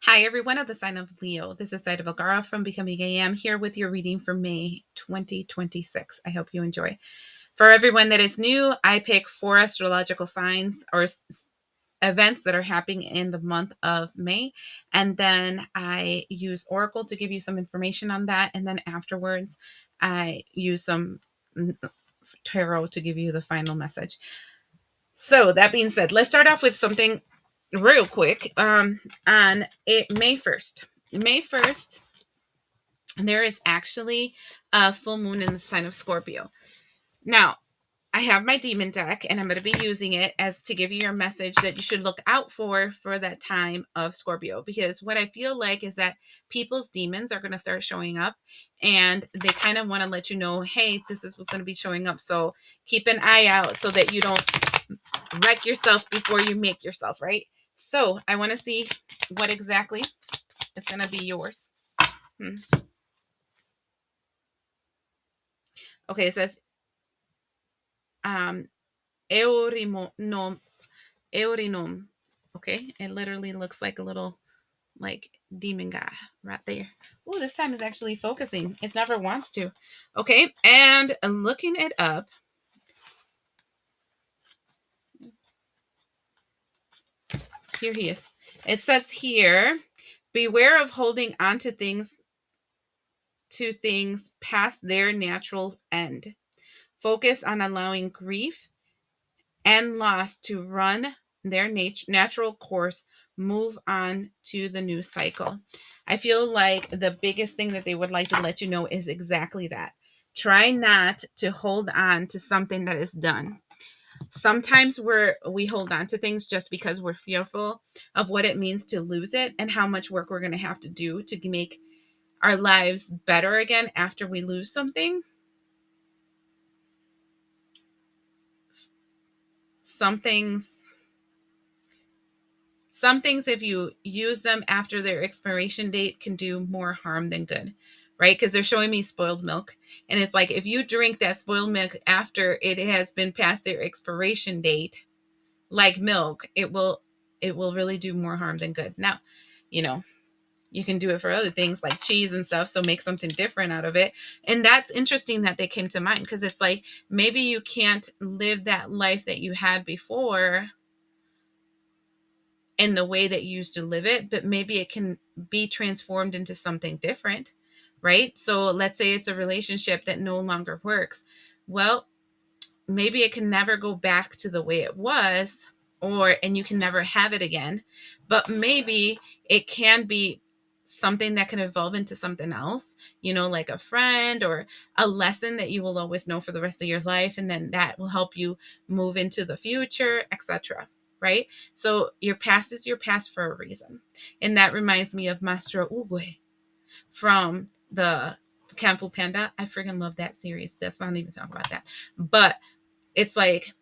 Hi, everyone of the sign of Leo. This is Zaida Velgara from Becoming AM here with your reading for May 2026. I hope you enjoy. For everyone that is new, I pick four astrological signs or events that are happening in the month of May. And then I use Oracle to give you some information on that. And then afterwards, I use some tarot to give you the final message. So that being said, let's start off with something real quick. On May 1st. May 1st, there is actually a full moon in the sign of Scorpio. Now, I have my demon deck and I'm going to be using it as to give you your message that you should look out for that time of Scorpio, because what I feel like is that people's demons are going to start showing up and they kind of want to let you know, hey, this is what's going to be showing up. So keep an eye out so that you don't wreck yourself before you make yourself, right? So I want to see what exactly is going to be yours. Okay, it says um eurinum. Okay, it literally looks like a little like demon guy right there. Oh, this time is actually focusing. It never wants to. Okay, and looking it up. Here he is. It says here, beware of holding on to things past their natural end. Focus on allowing grief and loss to run their natural course. Move on to the new cycle. I feel like the biggest thing that they would like to let you know is exactly that. Try not to hold on to something that is done. Sometimes we hold on to things just because we're fearful of what it means to lose it and how much work we're going to have to do to make our lives better again after we lose something. Some things Some things, if you use them after their expiration date, can do more harm than good, right? Because they're showing me spoiled milk. And it's like, if you drink that spoiled milk after it has been past their expiration date, like milk, it will really do more harm than good. Now, you know, you can do it for other things like cheese and stuff. So make something different out of it. And that's interesting that they came to mind, because it's like, maybe you can't live that life that you had before in the way that you used to live it, but maybe it can be transformed into something different, right? So let's say it's a relationship that no longer works. Well, maybe it can never go back to the way it was, and you can never have it again, but maybe it can be something that can evolve into something else, like a friend or a lesson that you will always know for the rest of your life, and then that will help you move into the future, etc. Right? So your past is your past for a reason. And that reminds me of Master Ugue from the Kung Fu Panda. I freaking love that series. Let's not even talk about that. But it's like,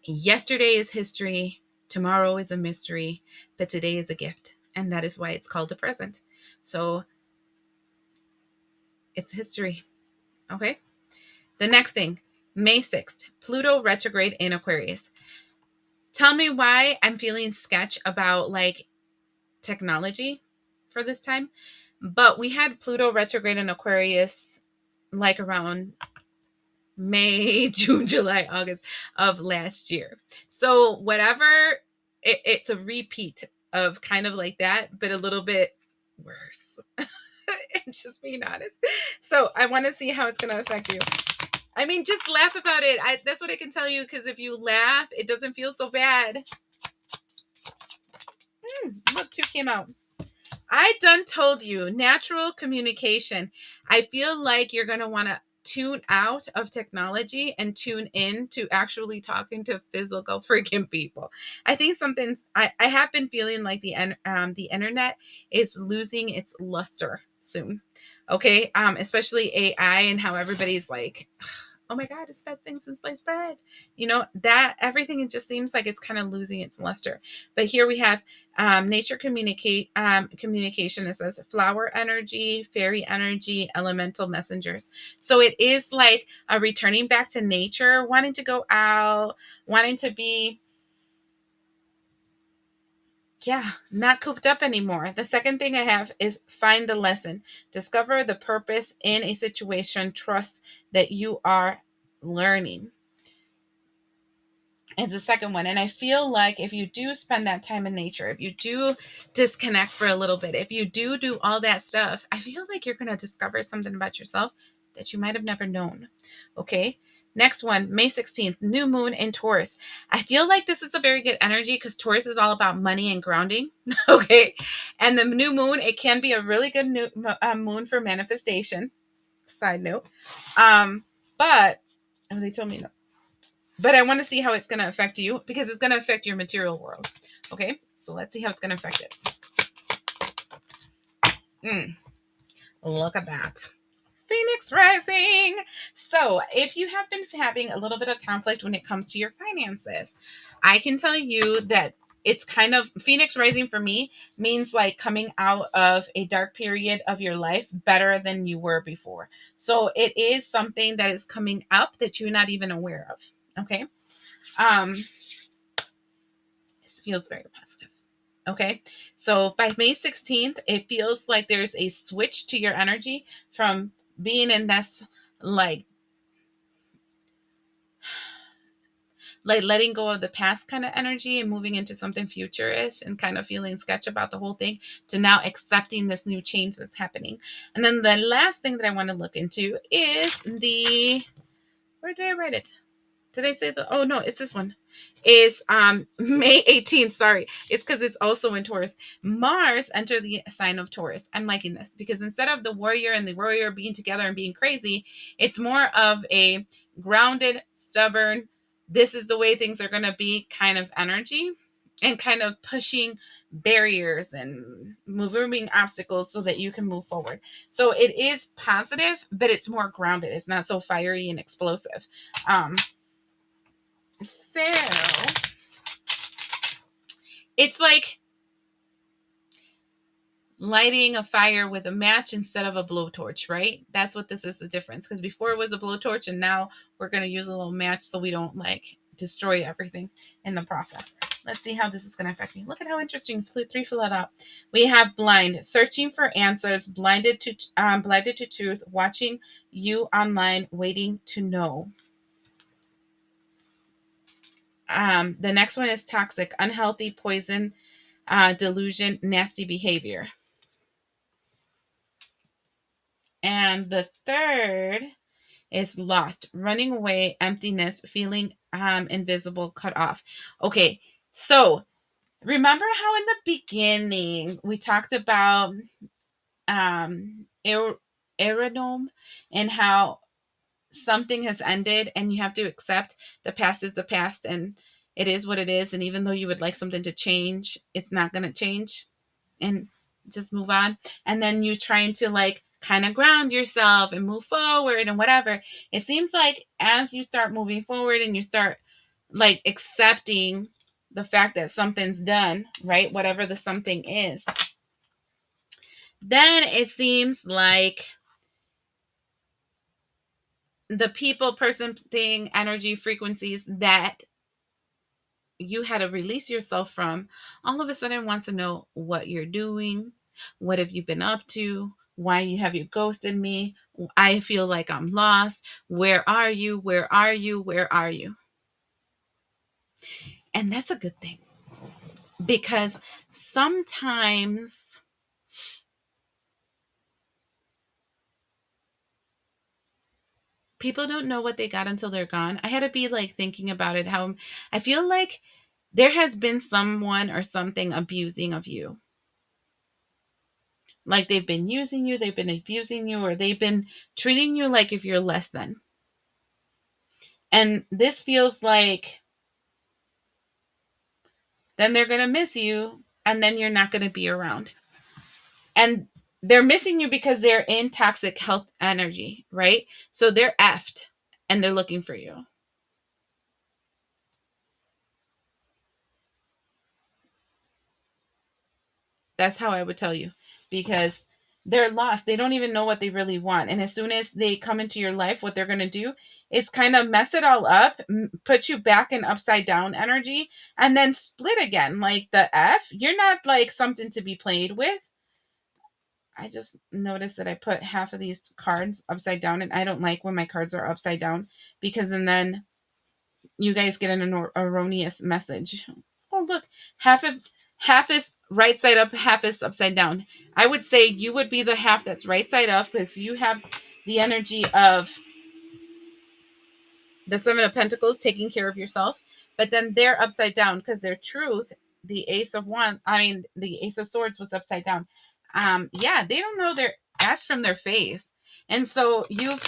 yesterday is history, tomorrow is a mystery, but today is a gift. And that is why it's called the present. So it's history. Okay. The next thing, May 6th, Pluto retrograde in Aquarius. Tell me why I'm feeling sketch about like technology for this time. But we had Pluto retrograde in Aquarius like around May, June, July, August of last year. So whatever, it's a repeat of kind of like that, but a little bit worse. I'm just being honest. So I want to see how it's going to affect you. I mean, just laugh about it. That's what I can tell you, because if you laugh, it doesn't feel so bad. Look, two came out. I done told you, natural communication. I feel like you're going to want to tune out of technology and tune in to actually talking to physical freaking people. I think I have been feeling like the internet is losing its luster soon. Okay. Especially AI and how everybody's like, oh my God, it's best thing since sliced bread. That everything, it just seems like it's kind of losing its luster. But here we have nature communication. It says flower energy, fairy energy, elemental messengers. So it is like a returning back to nature, wanting to go out, wanting to be Yeah, not cooped up anymore. The second thing I have is find the lesson. Discover the purpose in a situation. Trust that you are learning. It's the second one. And I feel like if you do spend that time in nature, if you do disconnect for a little bit, if you do all that stuff, I feel like you're going to discover something about yourself that you might have never known. Okay. Next one, May 16th, new moon in Taurus. I feel like this is a very good energy because Taurus is all about money and grounding. Okay. And the new moon, it can be a really good moon for manifestation. Side note. But, oh, they told me no. But I want to see how it's going to affect you because it's going to affect your material world. Okay, so let's see how it's going to affect it. Look at that. Phoenix rising. So if you have been having a little bit of conflict when it comes to your finances, I can tell you that it's kind of Phoenix rising for me means like coming out of a dark period of your life better than you were before. So it is something that is coming up that you're not even aware of. Okay. This feels very positive. Okay. So by May 16th, it feels like there's a switch to your energy from being in this like letting go of the past kind of energy and moving into something futurish and kind of feeling sketch about the whole thing to now accepting this new change that's happening. And then the last thing that I want to look into is where did I write it? Did I say the? Oh no, it's this one. Is May 18th. Sorry, it's because it's also in Taurus. Mars entered the sign of Taurus. I'm liking this because instead of the warrior and the warrior being together and being crazy, it's more of a grounded, stubborn. This is the way things are going to be kind of energy, and kind of pushing barriers and moving obstacles so that you can move forward. So it is positive, but it's more grounded. It's not so fiery and explosive. So it's like lighting a fire with a match instead of a blowtorch, right? That's what this is the difference. Because before it was a blowtorch, and now we're going to use a little match so we don't like destroy everything in the process. Let's see how this is going to affect me. Look at how interesting. Three fill it out. We have blind, searching for answers, blinded to truth, watching you online, waiting to know. The next one is toxic, unhealthy, poison, delusion, nasty behavior. And the third is lost, running away, emptiness, feeling invisible, cut off. Okay, so remember how in the beginning we talked about Aerodome and how something has ended and you have to accept the past is the past and it is what it is. And even though you would like something to change, it's not going to change and just move on. And then you trying to like kind of ground yourself and move forward and whatever. It seems like as you start moving forward and you start like accepting the fact that something's done, right? Whatever the something is, then it seems like the people, person, thing, energy, frequencies that you had to release yourself from all of a sudden wants to know what you're doing, what have you been up to, why have you ghosted me, I feel like I'm lost, where are you, where are you, where are you? And that's a good thing because sometimes people don't know what they got until they're gone. I had to be like thinking about it, how I feel like there has been someone or something abusing of you. Like they've been using you, they've been abusing you, or they've been treating you like if you're less than. And this feels like then they're going to miss you and then you're not going to be around. And they're missing you because they're in toxic health energy, right? So they're effed and they're looking for you. That's how I would tell you because They're lost. They don't even know what they really want. And as soon as they come into your life, what they're going to do is kind of mess it all up, put you back in upside down energy, and then split again. Like the F, you're not like something to be played with. I just noticed that I put half of these cards upside down, and I don't like when my cards are upside down because and then you guys get an erroneous message. Oh, look, half is right side up, half is upside down. I would say you would be the half that's right side up because you have the energy of the Seven of Pentacles, taking care of yourself, but then they're upside down because their truth, the the Ace of Swords was upside down. Yeah, they don't know their ass from their face. And so you've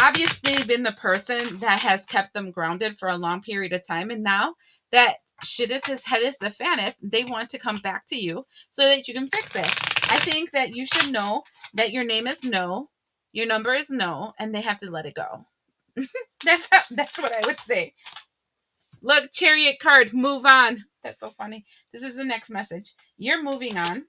obviously been the person that has kept them grounded for a long period of time. And now that shitteth is headeth the fanneth, they want to come back to you so that you can fix it. I think that you should know that your name is no, your number is no, and they have to let it go. That's what I would say. Look, Chariot card, move on. That's so funny. This is the next message. You're moving on.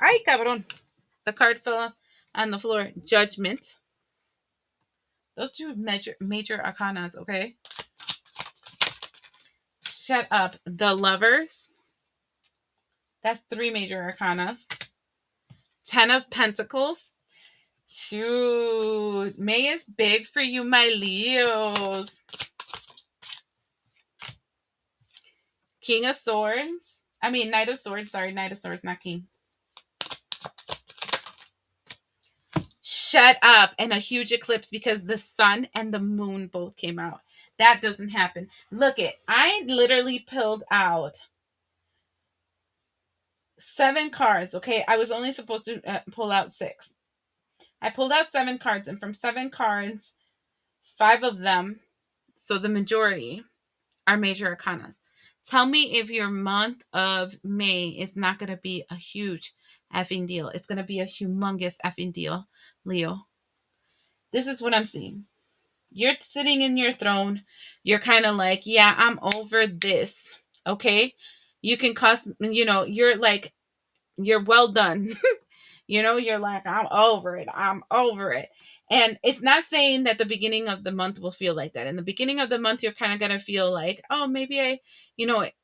Ay, cabrón. The card fell on the floor. Judgment. Those two major arcanas, okay? Shut up. The Lovers. That's three major arcanas. 10 of Pentacles. Shoot. May is big for you, my Leos. King of Swords. Knight of Swords. Sorry, Knight of Swords, not King. Shut up. And a huge eclipse because the sun and the moon both came out. That doesn't happen. Look it. I literally pulled out 7 cards. Okay. I was only supposed to pull out 6. I pulled out 7 cards, and from 7 cards, 5 of them, so the majority, are major arcanas. Tell me if your month of May is not going to be a huge effing deal. It's going to be a humongous effing deal, Leo. This is what I'm seeing. You're sitting in your throne. You're kind of like, yeah, I'm over this. Okay. You can you're like, you're well done. You're like, I'm over it. I'm over it. And it's not saying that the beginning of the month will feel like that. In the beginning of the month, you're kind of going to feel like, oh, maybe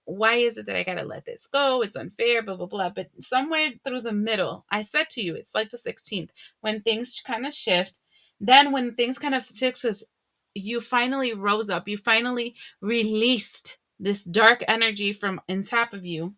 why is it that I got to let this go? It's unfair, blah, blah, blah. But somewhere through the middle, I said to you, it's like the 16th, when things kind of shift. Then when things kind of shift, you finally rose up. You finally released this dark energy from on top of you.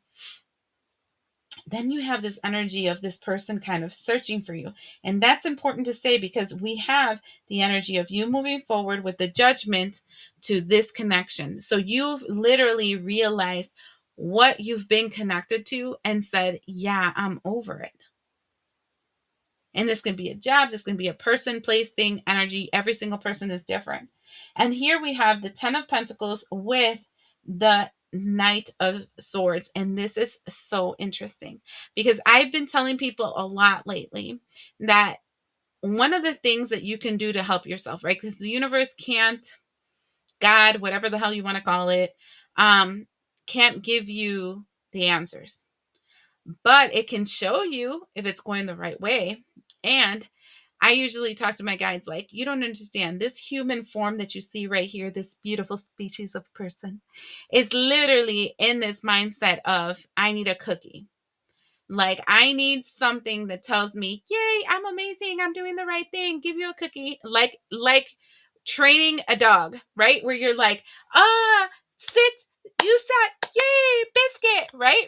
Then you have this energy of this person kind of searching for you. And that's important to say because we have the energy of you moving forward with the judgment to this connection. So you've literally realized what you've been connected to and said, yeah, I'm over it. And this can be a job, this can be a person, place, thing, energy. Every single person is different. And here we have the 10 of Pentacles with the Knight of Swords. And this is so interesting because I've been telling people a lot lately that one of the things that you can do to help yourself, right? Because the universe can't, God, whatever the hell you want to call it, can't give you the answers. But it can show you if it's going the right way. And I usually talk to my guides like, you don't understand. This human form that you see right here, this beautiful species of person, is literally in this mindset of, I need a cookie. Like, I need something that tells me, yay, I'm amazing. I'm doing the right thing. Give you a cookie. Like training a dog, right? Where you're like, sit, you sat, yay, biscuit, right?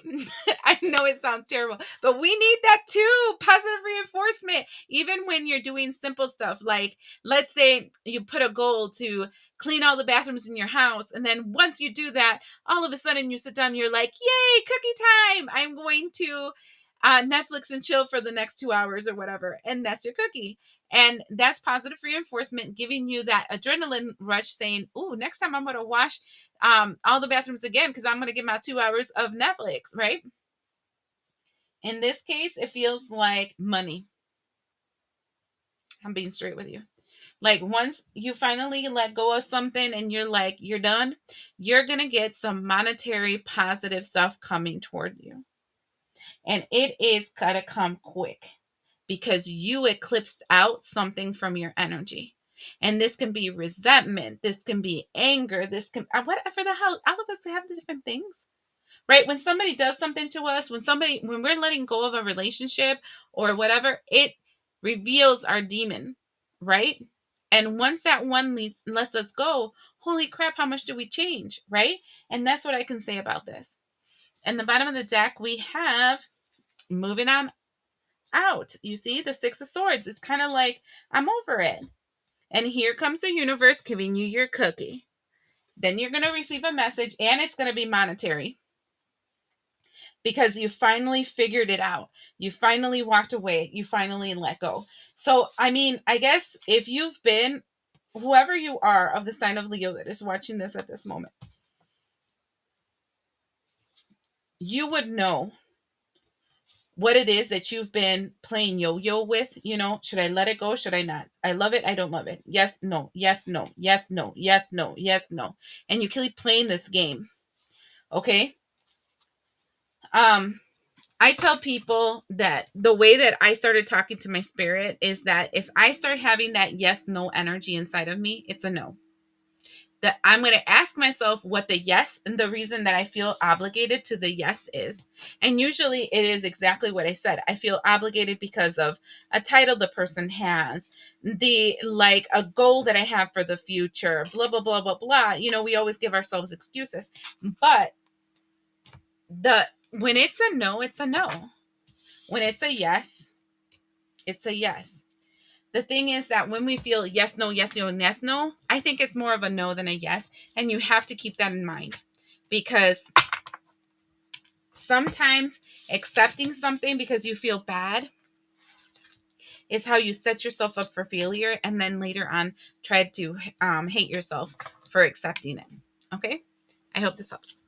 I know it sounds terrible, but we need that too. Positive reinforcement. Even when you're doing simple stuff, like let's say you put a goal to clean all the bathrooms in your house. And then once you do that, all of a sudden you sit down, you're like, yay, cookie time. I'm going to Netflix and chill for the next 2 hours or whatever. And that's your cookie. And that's positive reinforcement, giving you that adrenaline rush saying, ooh, next time I'm going to wash all the bathrooms again because I'm going to get my 2 hours of Netflix, right? In this case, it feels like money. I'm being straight with you. Like once you finally let go of something and you're like, you're done, you're going to get some monetary positive stuff coming toward you. And it is going to come quick because you eclipsed out something from your energy. And this can be resentment. This can be anger. This can, whatever the hell, all of us have the different things, right? When somebody does something to us, when we're letting go of a relationship or whatever, it reveals our demon, right? And once that one lets us go, holy crap, how much do we change, right? And that's what I can say about this. And the bottom of the deck, we have moving on out. You see the Six of Swords. It's kind of like, I'm over it. And here comes the universe giving you your cookie. Then you're going to receive a message, and it's going to be monetary because you finally figured it out. You finally walked away. You finally let go. So, I mean, I guess if you've been, whoever you are of the sign of Leo that is watching this at this moment, you would know what it is that you've been playing yo-yo with. You know, should I let it go? Should I not? I love it. I don't love it. Yes, no, yes, no, yes, no, yes, no, yes, no. And you keep playing this game. Okay. I tell people that the way that I started talking to my spirit is that if I start having that yes, no energy inside of me, it's a no. That I'm going to ask myself what the yes and the reason that I feel obligated to the yes is. And usually it is exactly what I said. I feel obligated because of a title the person has, like a goal that I have for the future, blah, blah, blah, blah, blah. You know, we always give ourselves excuses. But when it's a no, it's a no. When it's a yes, it's a yes. The thing is that when we feel yes, no, yes, no, yes, no, I think it's more of a no than a yes. And you have to keep that in mind because sometimes accepting something because you feel bad is how you set yourself up for failure. And then later on, try to hate yourself for accepting it. Okay? I hope this helps.